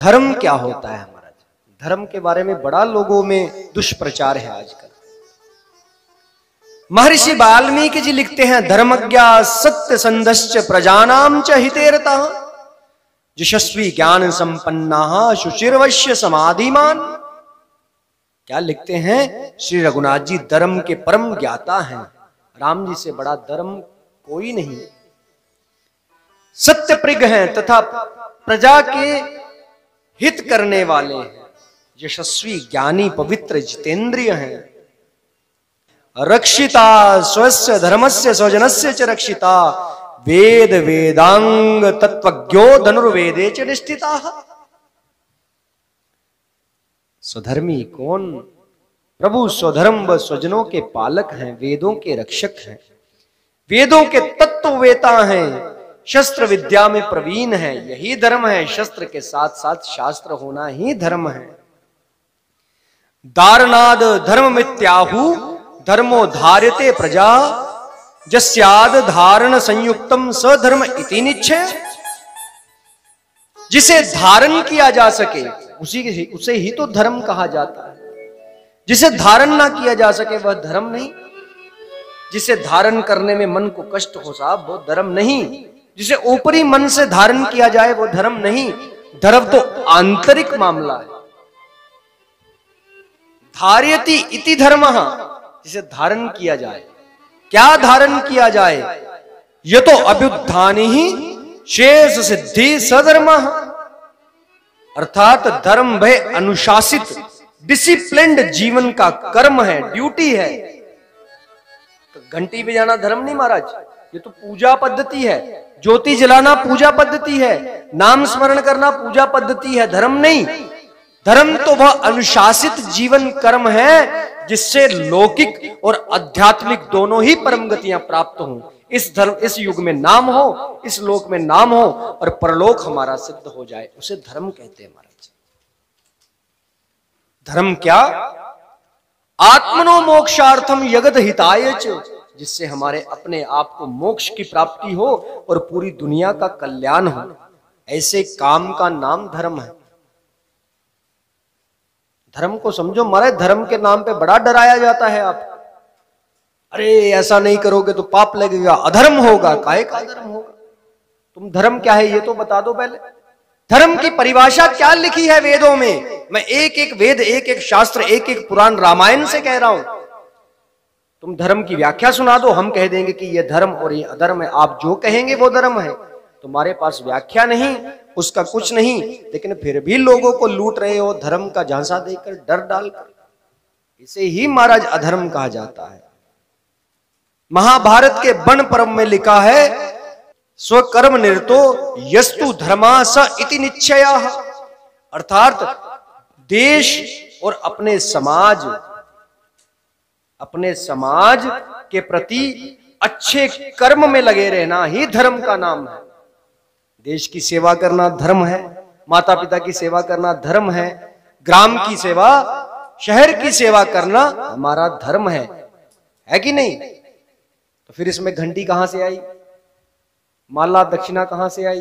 धर्म क्या होता है महाराज? धर्म के बारे में बड़ा लोगों में दुष्प्रचार है आजकल। महर्षि वाल्मीकि जी लिखते हैं, धर्मज्ञा सत्य संदश्च प्रजानाम च हितेरतः यशस्वी ज्ञान संपन्ना शुचिर्वश्य समाधिमान। क्या लिखते हैं श्री रघुनाथ जी? धर्म के परम ज्ञाता हैं। राम जी से बड़ा धर्म कोई नहीं। सत्य प्रिय हैं तथा प्रजा के हित करने वाले हैं। यशस्वी ज्ञानी पवित्र जितेंद्रिय हैं। रक्षिता स्वस्य धर्मस्य स्वजनस्य च रक्षिता वेद वेदांग तत्वज्ञो धनुर्वेदे च निष्ठिता। स्वधर्मी कौन? प्रभु स्वधर्म व स्वजनों के पालक हैं, वेदों के रक्षक हैं, वेदों के तत्ववेता हैं, शस्त्र विद्या में प्रवीण है। यही धर्म है। शस्त्र के साथ साथ शास्त्र होना ही धर्म है। दारनाद धर्म मित्याहु धर्मो धार्यते प्रजा जस्याद धारण संयुक्तम सधर्म इति निश्चय। जिसे धारण किया जा सके उसे ही तो धर्म कहा जाता है। जिसे धारण ना किया जा सके वह धर्म नहीं। जिसे धारण करने में मन को कष्ट हो साहब वो धर्म नहीं। जिसे ऊपरी मन से धारण किया जाए वो धर्म नहीं। धर्म तो आंतरिक मामला है। धार्यति इति धर्मः, जिसे धारण किया जाए। क्या धारण किया जाए? ये तो अभ्युत्थानि ही शेष सिद्धि सधर्मः, अर्थात धर्म भय अनुशासित डिसिप्लिन्ड जीवन का कर्म है, ड्यूटी है। तो घंटी बजाना धर्म नहीं महाराज, ये तो पूजा पद्धति है। ज्योति जलाना पूजा पद्धति है। नाम स्मरण करना पूजा पद्धति है, धर्म नहीं। धर्म तो वह अनुशासित जीवन कर्म है जिससे लौकिक और आध्यात्मिक दोनों ही परम गतियां प्राप्त हों। इस युग में नाम हो, इस लोक में नाम हो और परलोक हमारा सिद्ध हो जाए, उसे धर्म कहते हैं महाराज। धर्म क्या? आत्मनो मोक्षार्थम यगद हिताय च, जिससे हमारे अपने आप को मोक्ष की प्राप्ति हो और पूरी दुनिया का कल्याण हो। ऐसे काम का नाम धर्म है। धर्म को समझो महाराज। धर्म के नाम पे बड़ा डराया जाता है। आप अरे ऐसा नहीं करोगे तो पाप लगेगा, अधर्म होगा। काहे का अधर्म होगा? तुम धर्म क्या है ये तो बता दो पहले। धर्म की परिभाषा क्या लिखी है वेदों में? मैं एक एक वेद, एक एक शास्त्र, एक एक पुराण रामायण से कह रहा हूं। तुम धर्म की व्याख्या सुना दो, हम कह देंगे कि ये धर्म और ये अधर्म है। आप जो कहेंगे वो धर्म है। तुम्हारे पास व्याख्या नहीं, उसका कुछ नहीं, लेकिन फिर भी लोगों को लूट रहे हो धर्म का झांसा देकर, डर डालकर। इसे ही महाराज अधर्म कहा जाता है। महाभारत के वन पर्व में लिखा है, स्वकर्म निरतो यस्तु धर्मा स इति निश्चयः, अर्थात देश और अपने समाज के प्रति अच्छे कर्म में लगे रहना ही धर्म का नाम है। देश की सेवा करना धर्म है, माता पिता की सेवा करना धर्म है, ग्राम की सेवा, शहर की सेवा करना हमारा धर्म है कि नहीं? तो फिर इसमें घंटी कहां से आई? माला दक्षिणा कहां से आई?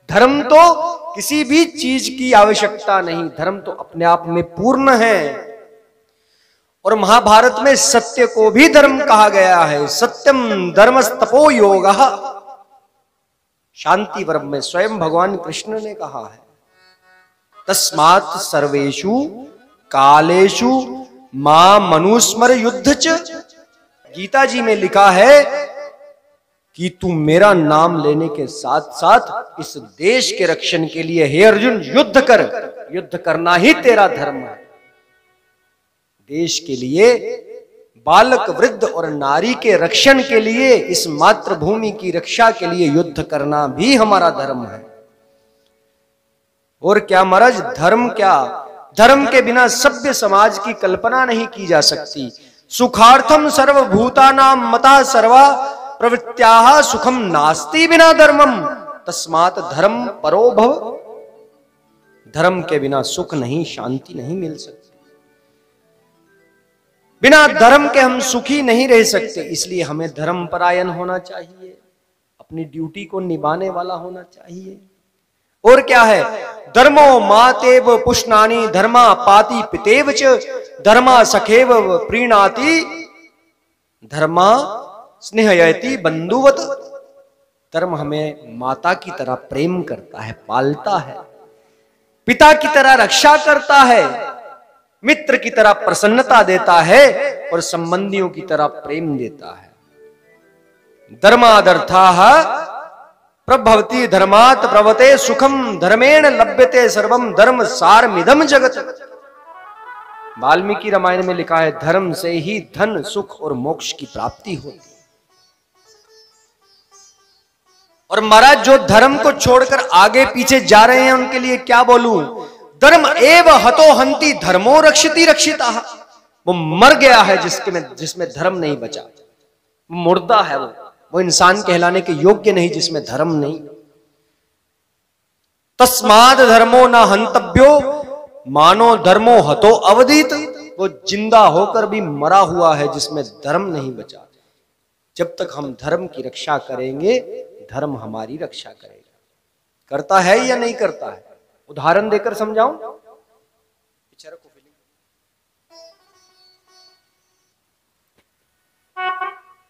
धर्म तो किसी भी चीज की आवश्यकता नहीं। धर्म तो अपने आप में पूर्ण है। और महाभारत में सत्य को भी धर्म कहा गया है। सत्यम धर्मस्तपो योगः, शांति पर्व में स्वयं भगवान कृष्ण ने कहा है। तस्मात् सर्वेषु कालेषु मां मनुस्मर युद्ध च, गीता जी में लिखा है कि तू मेरा नाम लेने के साथ साथ इस देश के रक्षण के लिए हे अर्जुन युद्ध कर। युद्ध करना ही तेरा धर्म है। देश के लिए, बालक वृद्ध और नारी के रक्षण के लिए, इस मातृभूमि की रक्षा के लिए युद्ध करना भी हमारा धर्म है। और क्या महाराज? धर्म क्या? धर्म के बिना सभ्य समाज की कल्पना नहीं की जा सकती। सुखार्थम सर्वभूतानां मता सर्वा प्रवृत्त्याः सुखम नास्ति बिना धर्मम तस्मात् धर्म परो भव। धर्म के बिना सुख नहीं, शांति नहीं मिल सकती। बिना धर्म के हम सुखी नहीं रह सकते। इसलिए हमें धर्मपरायण होना चाहिए, अपनी ड्यूटी को निभाने वाला होना चाहिए। और क्या है? धर्मो मातेव पुष्णानि धर्मा पाति पितेव च धर्मा सखेव प्रीणाति धर्मा स्नेहयति बंधुवत। धर्म हमें माता की तरह प्रेम करता है, पालता है, पिता की तरह रक्षा करता है, मित्र की तरह प्रसन्नता देता है और संबंधियों की तरह प्रेम देता है। धर्मादर्थाः प्रभवति धर्मात् प्रवते सुखम धर्मेण लभ्यते सर्वम धर्म सारमिदम जगत। वाल्मीकि रामायण में लिखा है धर्म से ही धन सुख और मोक्ष की प्राप्ति होती है। और महाराज जो धर्म को छोड़कर आगे पीछे जा रहे हैं उनके लिए क्या बोलूं? धर्म एव हतो हंति धर्मो रक्षति रक्षिता। वो मर गया है जिसमें धर्म नहीं बचा, मुर्दा है वो इंसान कहलाने के योग्य नहीं जिसमें धर्म नहीं। तस्माद धर्मो न हंतव्यो मानो धर्मो हतो अवधीत। वो जिंदा होकर भी मरा हुआ है जिसमें धर्म नहीं बचा। जब तक हम धर्म की रक्षा करेंगे धर्म हमारी रक्षा करेगा। करता है या नहीं करता है? उदाहरण देकर समझाऊं?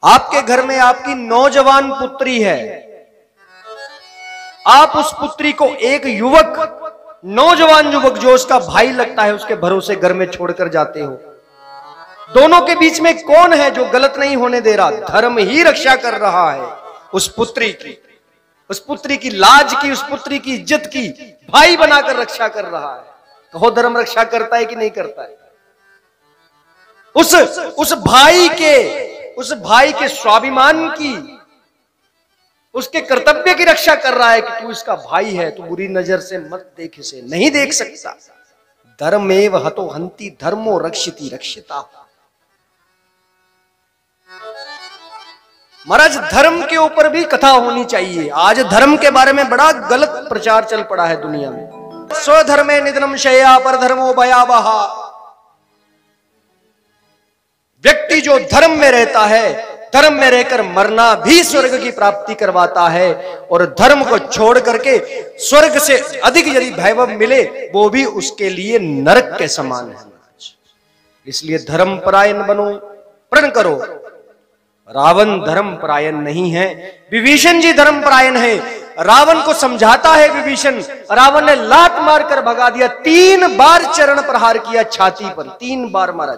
आपके घर में आपकी नौजवान पुत्री है, आप उस पुत्री को एक युवक, नौजवान युवक जो उसका भाई लगता है उसके भरोसे घर में छोड़कर जाते हो। दोनों के बीच में कौन है जो गलत नहीं होने दे रहा? धर्म ही रक्षा कर रहा है उस पुत्री की लाज की, उस पुत्री की इज्जत की भाई बनाकर रक्षा कर रहा है। कहो धर्म रक्षा करता है कि नहीं करता है? उस भाई के स्वाभिमान की, उसके कर्तव्य की रक्षा कर रहा है कि तू इसका भाई है, तू बुरी नजर से मत देख, इसे नहीं देख सकता। धर्मेव हतो हंति धर्मो रक्षिति रक्षिता। महाराज धर्म के ऊपर भी कथा होनी चाहिए। आज धर्म के बारे में बड़ा गलत प्रचार चल पड़ा है दुनिया में। स्वधर्मे निधनम शया पर धर्मो भयावह। व्यक्ति जो धर्म में रहता है, धर्म में रहकर मरना भी स्वर्ग की प्राप्ति करवाता है, और धर्म को छोड़ करके स्वर्ग से अधिक यदि वैभव मिले वो भी उसके लिए नरक के समान है। इसलिए धर्म परायण बनो, प्रण करो। रावण धर्म परायण नहीं है, विभीषण जी धर्म परायण है। रावण को समझाता है विभीषण, रावण ने लात मारकर भगा दिया, 3 बार चरण प्रहार किया छाती पर, 3 बार मारा।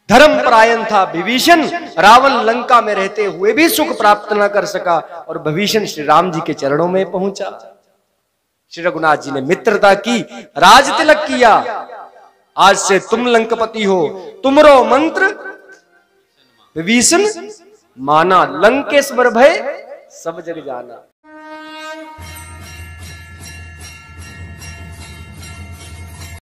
धर्म परायण था विभीषण। रावण लंका में रहते हुए भी सुख प्राप्त न कर सका और विभीषण श्री राम जी के चरणों में पहुंचा। श्री रघुनाथ जी ने मित्रता की, राज तिलक किया। आज से तुम लंकापति हो, तुमरो मंत्र विभीषण माना, लंकेश्वर भय सब जग जाना।